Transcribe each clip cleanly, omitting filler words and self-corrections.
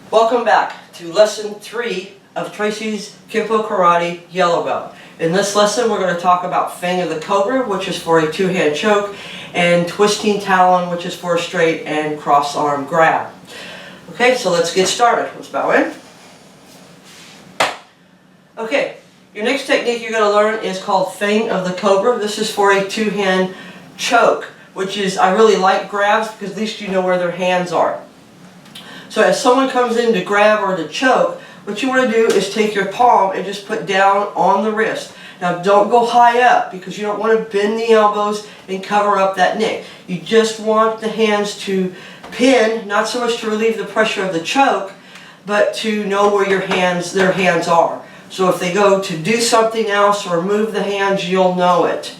Welcome back to lesson 3 of Tracy's Kenpo Karate Yellow Belt. In this lesson we're going to talk about Fang of the Cobra, which is for a two-hand choke, and Twisting Talon, which is for a straight and cross-arm grab. Okay, so let's get started. Let's bow in. Okay, your next technique you're going to learn is called Fang of the Cobra. This is for a two-hand choke, which is, I really like grabs because at least you know where their hands are. So as someone comes in to grab or to choke, what you want to do is take your palm and just put down on the wrist. Now don't go high up because you don't want to bend the elbows and cover up that neck. You just want the hands to pin, not so much to relieve the pressure of the choke, but to know where their hands are. So if they go to do something else or move the hands, you'll know it.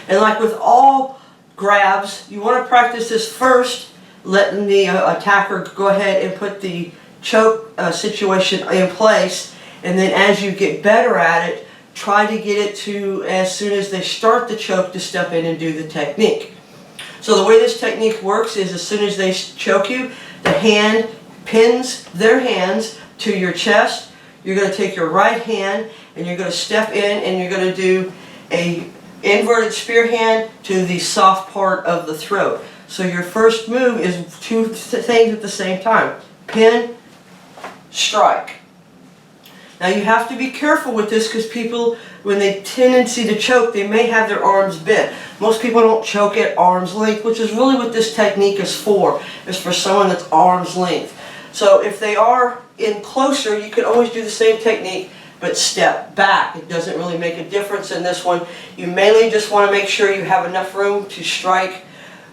And like with all grabs, you want to practice this first, letting the attacker go ahead and put the choke situation in place, and then as you get better at it, try to get it to, as soon as they start the choke, to step in and do the technique. So the way this technique works is as soon as they choke you, the hand pins their hands to your chest. You're going to take your right hand and you're going to step in and you're going to do a inverted spear hand to the soft part of the throat. So your first move is two things at the same time. Pin, strike. Now you have to be careful with this because people, when they tendency to choke, they may have their arms bent. Most people don't choke at arm's length, which is really what this technique is for. It's for someone that's arm's length. So if they are in closer, you can always do the same technique, but step back. It doesn't really make a difference in this one. You mainly just want to make sure you have enough room to strike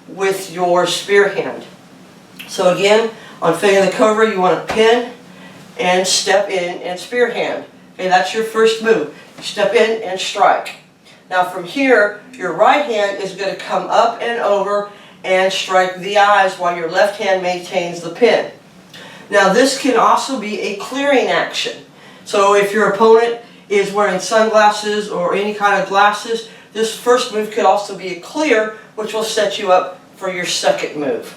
with your spear hand. So again, on Fang of the Cobra, you want to pin and step in and spear hand. Okay, that's your first move. Step in and strike. Now from here, your right hand is going to come up and over and strike the eyes while your left hand maintains the pin. Now this can also be a clearing action. So if your opponent is wearing sunglasses or any kind of glasses, this first move could also be a clear, which will set you up for your second move.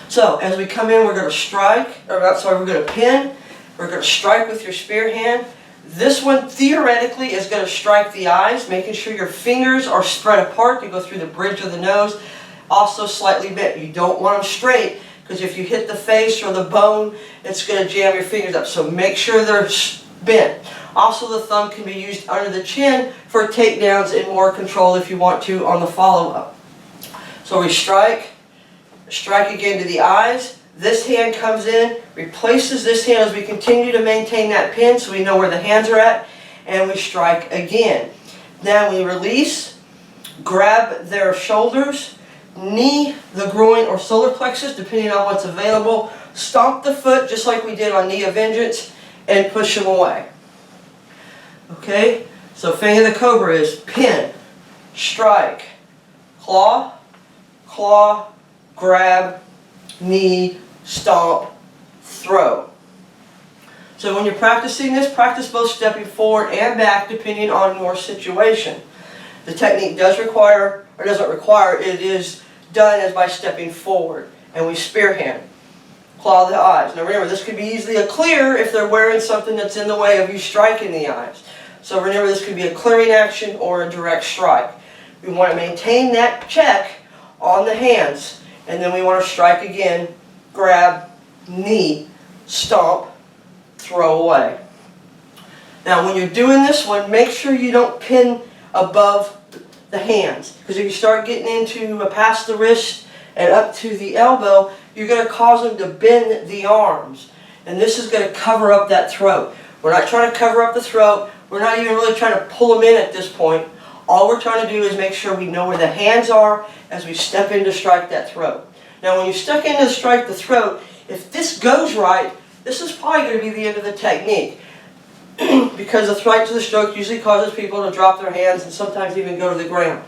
So as we come in, we're going to strike, we're going to pin, we're going to strike with your spear hand. This one theoretically is going to strike the eyes, making sure your fingers are spread apart to go through the bridge of the nose, also slightly bent. You don't want them straight because if you hit the face or the bone, it's going to jam your fingers up. So make sure they're bent. Also, the thumb can be used under the chin for takedowns and more control if you want to on the follow-up. So we strike again to the eyes. This hand comes in, replaces this hand as we continue to maintain that pin so we know where the hands are at, and we strike again. Now we release, grab their shoulders, knee the groin or solar plexus depending on what's available, stomp the foot just like we did on Knee of Vengeance, and push them away. Okay, so Fang of the Cobra is pin, strike, claw, claw, grab, knee, stomp, throw. So when you're practicing this, practice both stepping forward and back depending on your situation. The technique does require, or doesn't require, it is done as by stepping forward. And we spear hand, claw the eyes. Now remember, this could be easily a clear if they're wearing something that's in the way of you striking the eyes. So remember, this could be a clearing action or a direct strike. We want to maintain that check on the hands, and then we want to strike again, grab, knee, stomp, throw away. Now when you're doing this one, make sure you don't pin above the hands, because if you start getting into past the wrist and up to the elbow, you're going to cause them to bend the arms, and this is going to cover up that throat. We're not trying to cover up the throat. We're not even really trying to pull them in at this point. All we're trying to do is make sure we know where the hands are as we step in to strike that throat. Now when you step in to strike the throat, if this goes right, this is probably going to be the end of the technique. Because the threat to the stroke usually causes people to drop their hands and sometimes even go to the ground.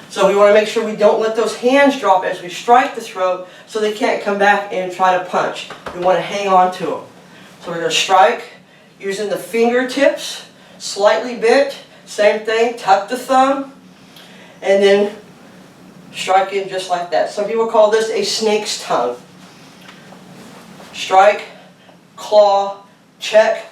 So we want to make sure we don't let those hands drop as we strike the throat so they can't come back and try to punch. We want to hang on to them. So we're going to strike using the fingertips, slightly bent. Same thing, tuck the thumb, and then strike in just like that. Some people call this a snake's tongue. strike, claw, check,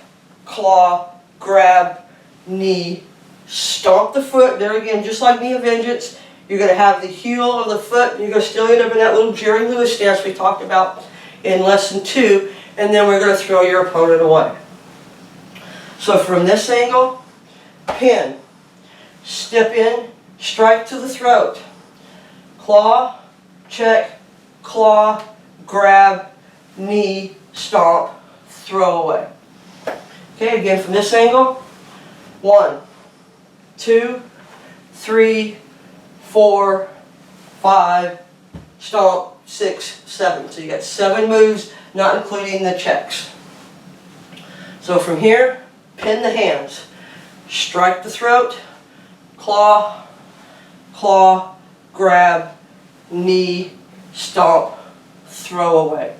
claw, grab, knee, stomp the foot. There again, just like knee of vengeance, you're going to have the heel of the foot, and you're going to still end up in that little Jerry Lewis stance we talked about in lesson 2, and then we're going to throw your opponent away. So from this angle, pin, step in, strike to the throat, claw, check, claw, grab, knee, stomp, throw away. Okay, again from this angle, 1, 2, 3, 4, 5, stomp, 6, 7. So you got 7 moves, not including the checks. So from here, pin the hands, strike the throat, claw, claw, grab, knee, stomp, throw away.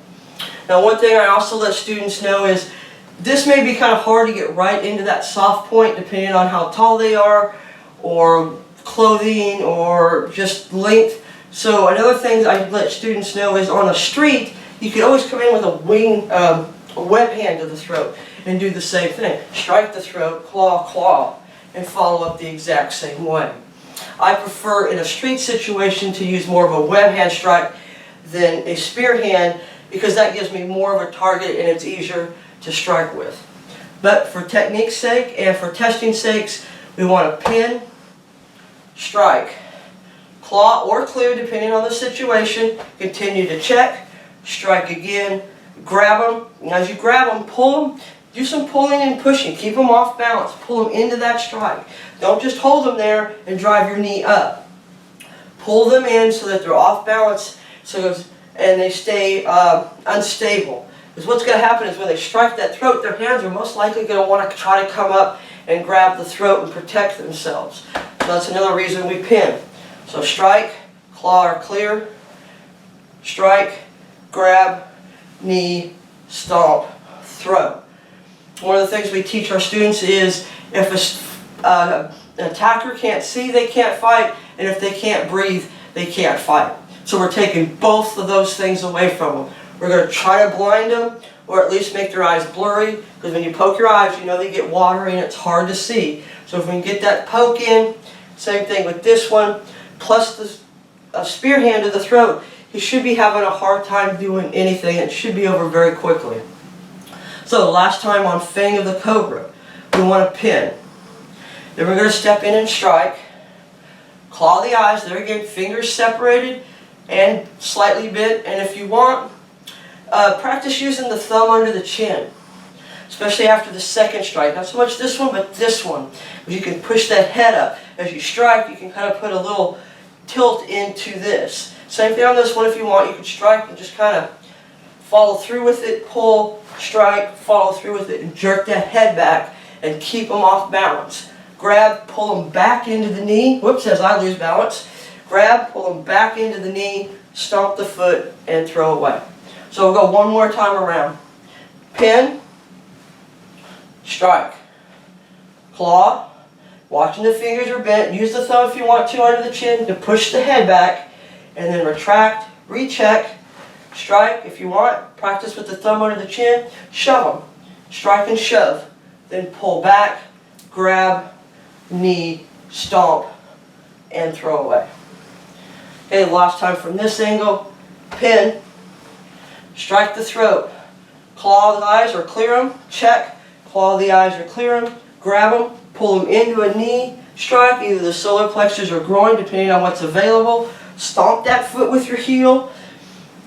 Now one thing I also let students know is this may be kind of hard to get right into that soft point depending on how tall they are, or clothing, or just length. So another thing I let students know is on a street, you can always come in with a web hand to the throat and do the same thing. Strike the throat, claw, claw, and follow up the exact same way. I prefer in a street situation to use more of a web hand strike than a spear hand, because that gives me more of a target and it's easier to strike with. But for technique's sake and for testing sakes, we want to pin, strike, claw or clear depending on the situation, continue to check, strike again, grab them, and as you grab them, pull them, do some pulling and pushing, keep them off balance, pull them into that strike. Don't just hold them there and drive your knee up. Pull them in so that they're off balance and they stay unstable. Because what's going to happen is when they strike that throat, their hands are most likely going to want to try to come up and grab the throat and protect themselves. So that's another reason we pin. So strike, claw or clear, strike, grab, knee, stomp, throw. One of the things we teach our students is if an attacker can't see, they can't fight, and if they can't breathe, they can't fight. So we're taking both of those things away from them. We're going to try to blind them, or at least make their eyes blurry, because when you poke your eyes, you know they get watery and it's hard to see. So if we can get that poke in, same thing with this one, plus the spear hand to the throat, he should be having a hard time doing anything. It should be over very quickly. So last time on Fang of the Cobra, we want to pin. Then we're going to step in and strike, claw the eyes, there again, fingers separated and slightly bent, and if you want, practice using the thumb under the chin, especially after the second strike. Not so much this one, but this one. You can push that head up. As you strike, you can kind of put a little tilt into this. Same thing on this one if you want. You can strike and just kind of follow through with it, pull, strike, follow through with it, and jerk that head back and keep them off balance. Grab, pull them back into the knee. Whoops, as I lose balance. Grab, pull them back into the knee, stomp the foot, and throw away. So we'll go one more time around. Pin, strike, claw, watching the fingers are bent. Use the thumb if you want to under the chin to push the head back, and then retract, recheck, strike if you want. Practice with the thumb under the chin. Shove them. Strike and shove. Then pull back, grab, knee, stomp, and throw away. Okay, last time from this angle. Pin, strike the throat, claw the eyes or clear them, check, claw the eyes or clear them, grab them, pull them into a knee strike, either the solar plexus or groin, depending on what's available. Stomp that foot with your heel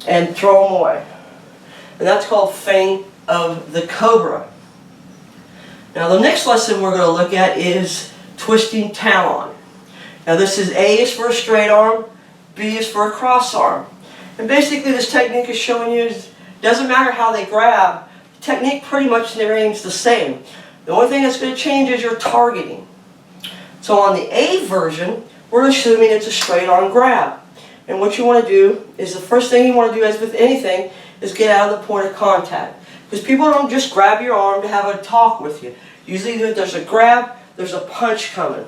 and throw them away. And that's called Fang of the Cobra. Now the next lesson we're going to look at is twisting talon. Now this is A is for a straight arm, B is for a cross arm. And basically this technique is showing you it doesn't matter how they grab, the technique pretty much remains the same. The only thing that's going to change is your targeting. So on the A version, we're assuming it's a straight arm grab. And what you want to do is the first thing you want to do, as with anything, is get out of the point of contact. Because people don't just grab your arm to have a talk with you. Usually if there's a grab, there's a punch coming.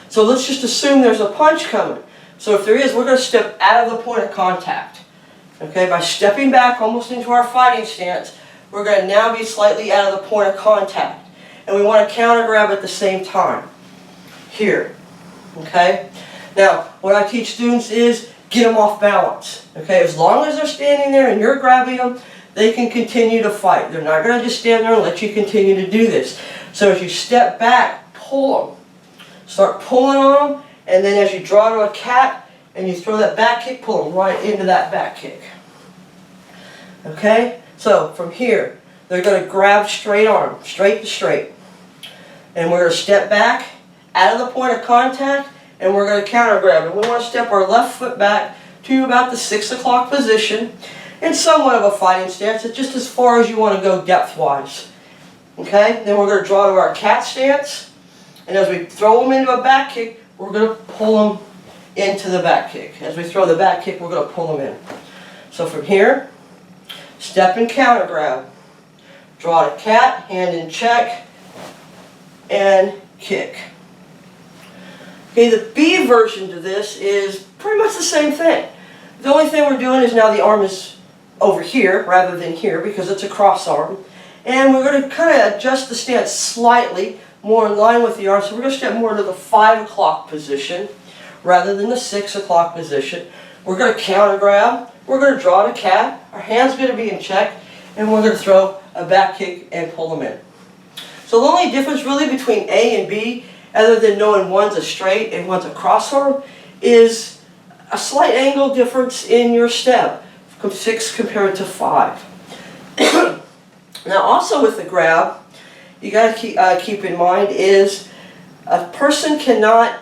So let's just assume there's a punch coming. So if there is, we're going to step out of the point of contact. Okay, by stepping back almost into our fighting stance, we're going to now be slightly out of the point of contact. And we want to counter grab at the same time. Here. Okay? Now, what I teach students is get them off balance. Okay? As long as they're standing there and you're grabbing them, they can continue to fight. They're not going to just stand there and let you continue to do this. So as you step back, pull them. Start pulling on them, and then as you draw to a cat and you throw that back kick, pull them right into that back kick. Okay? So from here, they're going to grab straight arm, straight to straight. And we're going to step back out of the point of contact, and we're going to counter grab. And we want to step our left foot back to about the 6 o'clock position in somewhat of a fighting stance. It's just as far as you want to go depth-wise. Okay? Then we're going to draw to our cat stance. And as we throw them into a back kick, we're going to pull them into the back kick. As we throw the back kick, we're going to pull them in. So from here, step and counter grab. Draw to cat, hand in check, and kick. Okay, the B version to this is pretty much the same thing. The only thing we're doing is now the arm is over here rather than here because it's a cross arm. And we're going to kind of adjust the stance slightly more in line with the arm. So we're going to step more to the 5 o'clock position rather than the 6 o'clock position. We're going to counter grab. We're going to draw to cat. Our hand's going to be in check. And we're going to throw a back kick and pull them in. So the only difference really between A and B, other than knowing one's a straight and one's a cross arm, is a slight angle difference in your step, from 6 compared to 5. Now also with the grab, you got to keep in mind is a person cannot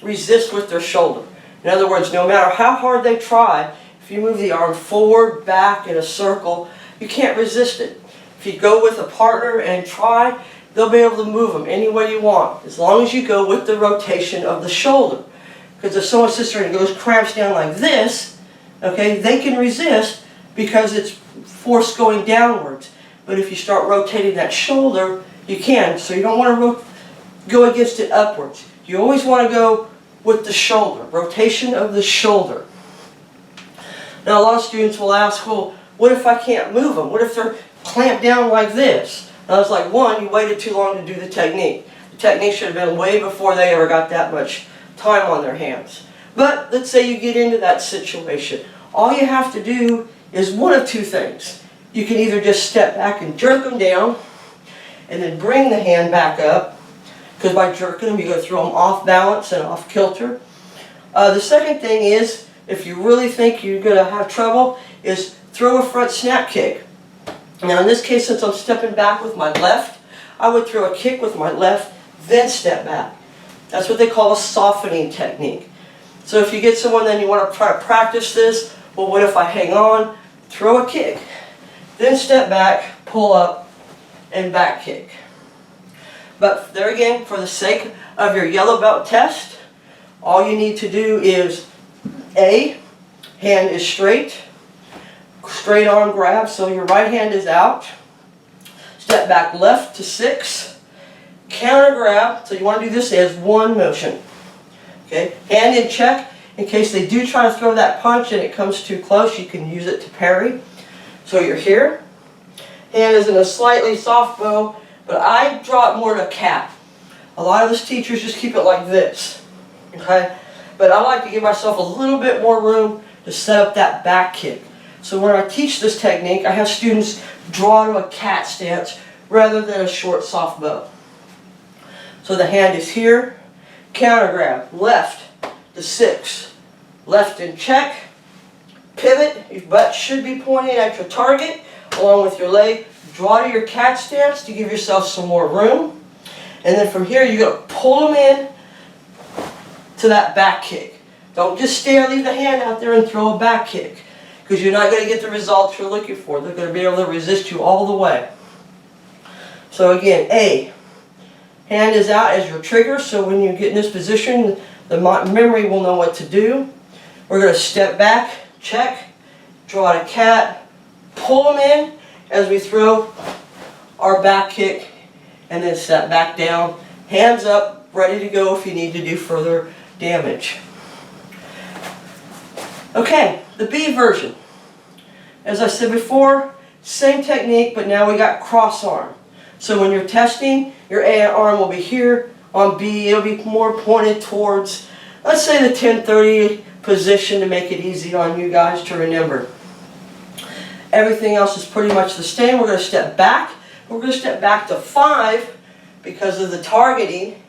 resist with their shoulder. In other words, no matter how hard they try, if you move the arm forward, back in a circle, you can't resist it. If you go with a partner and try, they'll be able to move them any way you want, as long as you go with the rotation of the shoulder. Because if someone sits there and goes cramps down like this, okay, they can resist because it's force going downwards. But if you start rotating that shoulder, you can. So you don't want to go against it upwards. You always want to go with the shoulder, rotation of the shoulder. Now a lot of students will ask, well, what if I can't move them? What if they're clamped down like this? And I was like, one, you waited too long to do the technique. The technique should have been way before they ever got that much time on their hands. But let's say you get into that situation. All you have to do is one of two things. You can either just step back and jerk them down, and then bring the hand back up, because by jerking them, you're going to throw them off balance and off kilter. The second thing is, if you really think you're going to have trouble, is throw a front snap kick. Now in this case, since I'm stepping back with my left, I would throw a kick with my left, then step back. That's what they call a softening technique. So if you get someone then you want to try to practice this, well, what if I hang on, throw a kick, then step back, pull up, and back kick. But there again, for the sake of your yellow belt test, all you need to do is A, hand is straight arm grab, so your right hand is out. Step back left to 6. Counter grab, so you want to do this as one motion. Okay, hand in check, in case they do try to throw that punch and it comes too close, you can use it to parry. So you're here. Hand is in a slightly soft bow, but I draw it more to cat. A lot of us teachers just keep it like this. Okay? But I like to give myself a little bit more room to set up that back kick. So when I teach this technique, I have students draw to a cat stance rather than a short soft bow. So the hand is here, counter grab, left to 6, left in check, pivot, your butt should be pointing at your target, along with your leg, draw to your cat stance to give yourself some more room, and then from here you're going to pull them in to that back kick. Don't just leave the hand out there and throw a back kick, because you're not going to get the results you're looking for. They're going to be able to resist you all the way. So again, A, hand is out as your trigger, so when you get in this position, the memory will know what to do. We're going to step back, check, draw to cat, pull them in as we throw our back kick, and then step back down, hands up, ready to go if you need to do further damage. Okay, the B version. As I said before, same technique, but now we got cross arm. So when you're testing, your A arm will be here. On B, it'll be more pointed towards, let's say, the 10-30 position to make it easy on you guys to remember. Everything else is pretty much the same. We're going to step back. We're going to step back to 5 because of the targeting.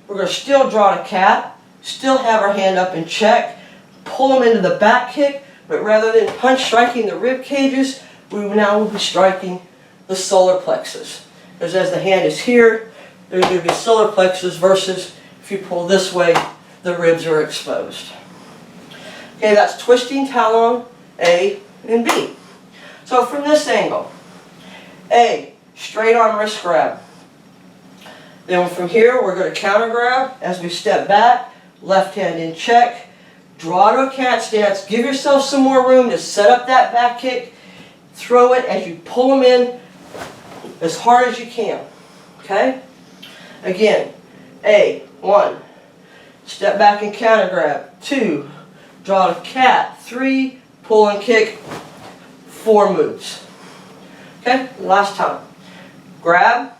We're going to still draw the cat, still have our hand up in check, pull them into the back kick, but rather than punch striking the rib cages, we now will be striking the solar plexus. Because as the hand is here, there's going to be solar plexus versus if you pull this way, the ribs are exposed. Okay, that's twisting talon A and B. So from this angle, A, straight arm wrist grab. Then from here, we're going to counter grab as we step back, left hand in check, draw to a cat stance, give yourself some more room to set up that back kick, throw it as you pull them in as hard as you can. Okay? Again, A, 1, step back and counter grab, 2, draw to cat, 3, pull and kick, 4 moves. Okay, last time. Grab,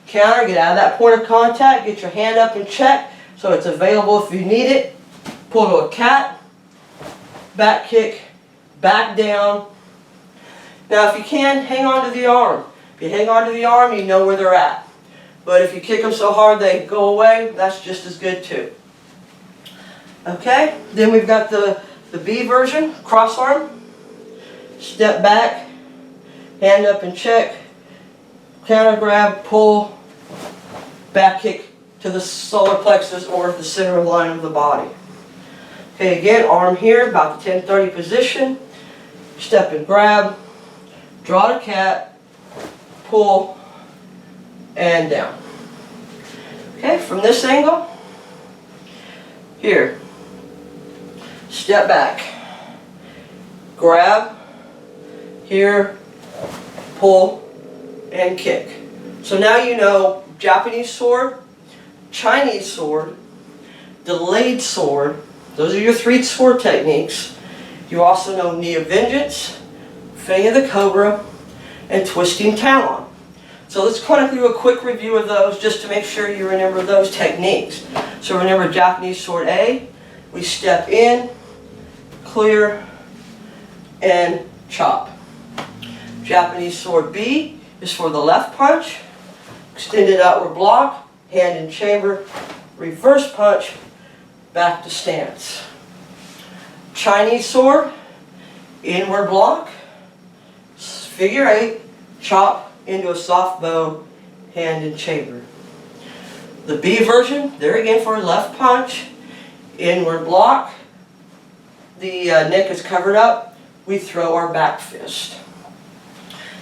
counter, get out of that point of contact, get your hand up in check so it's available if you need it. Pull to a cat, back kick, back down. Now if you can, hang on to the arm. If you hang on to the arm, you know where they're at. But if you kick them so hard they go away, that's just as good too. Okay, then we've got the B version, cross arm. Step back, hand up and check, counter grab, pull, back kick to the solar plexus or the center line of the body. Okay, again, arm here, about the 10-30 position, step and grab, draw to cat, pull, and down. Okay, from this angle, here, step back, grab, here, pull, and kick. So now you know Japanese sword, Chinese sword, delayed sword. Those are your 3 sword techniques. You also know knee of vengeance, fang of the cobra, and twisting talon. So let's kind of do a quick review of those just to make sure you remember those techniques. So remember Japanese sword A, we step in, clear, and chop. Japanese sword B is for the left punch, extended outward block, hand in chamber, reverse punch, back to stance. Chinese sword, inward block, figure 8, chop into a soft bow, hand in chamber. The B version, there again for a left punch, inward block, the neck is covered up, we throw our back fist.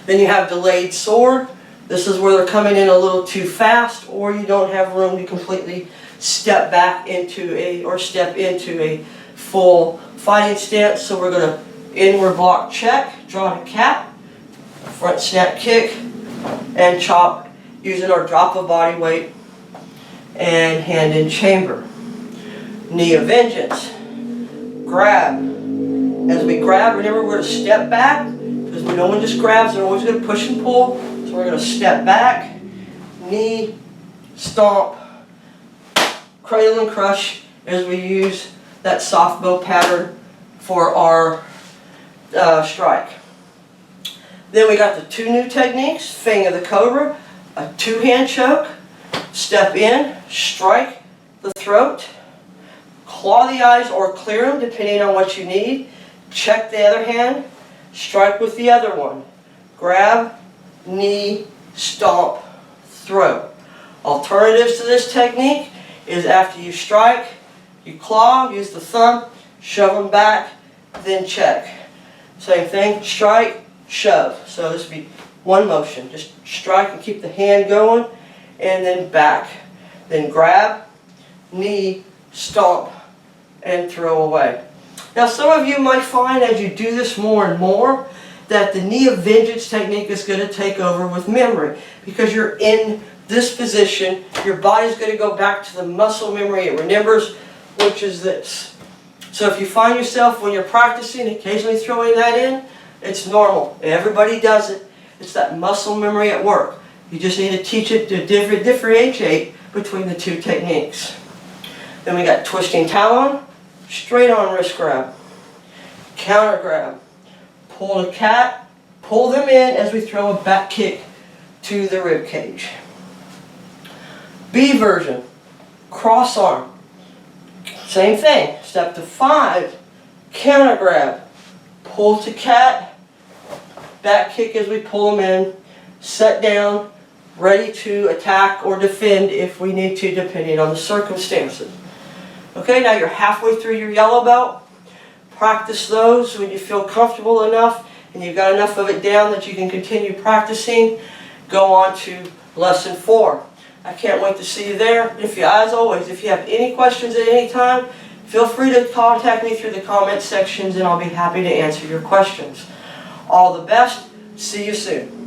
Then you have delayed sword. This is where they're coming in a little too fast or you don't have room to completely step back into a full fighting stance. So we're going to inward block check, draw to cat, front snap kick, and chop using our drop of body weight and hand in chamber. Knee of vengeance. Grab. As we grab, remember we're going to step back because no one just grabs, they're always going to push and pull. So we're going to step back, knee, stomp, cradle and crush as we use that soft bow pattern for our strike. Then we got the 2 new techniques, fang of the cobra, a 2-hand choke, step in, strike the throat, claw the eyes or clear them depending on what you need, check the other hand, strike with the other one, grab, knee, stomp, throw. Alternatives to this technique is after you strike, you claw, use the thumb, shove them back, then check. Same thing, strike, shove. So this would be one motion. Just strike and keep the hand going, and then back. Then grab, knee, stomp, and throw away. Now some of you might find as you do this more and more that the knee of vengeance technique is going to take over with memory because you're in this position, your body's going to go back to the muscle memory it remembers, which is this. So if you find yourself when you're practicing occasionally throwing that in, It's normal. Everybody does it. It's that muscle memory at work. You just need to teach it to differentiate between the two techniques. Then we got twisting talon, straight on wrist grab, counter grab, pull the cat, pull them in as we throw a back kick to the rib cage. B version, cross arm. Same thing, step to 5, counter grab, pull to cat, back kick as we pull them in, set down, ready to attack or defend if we need to, depending on the circumstances. Okay, now you're halfway through your yellow belt. Practice those when you feel comfortable enough and you've got enough of it down that you can continue practicing. Go on to lesson 4. I can't wait to see you there. As always, if you have any questions at any time, feel free to contact me through the comment sections and I'll be happy to answer your questions. All the best. See you soon.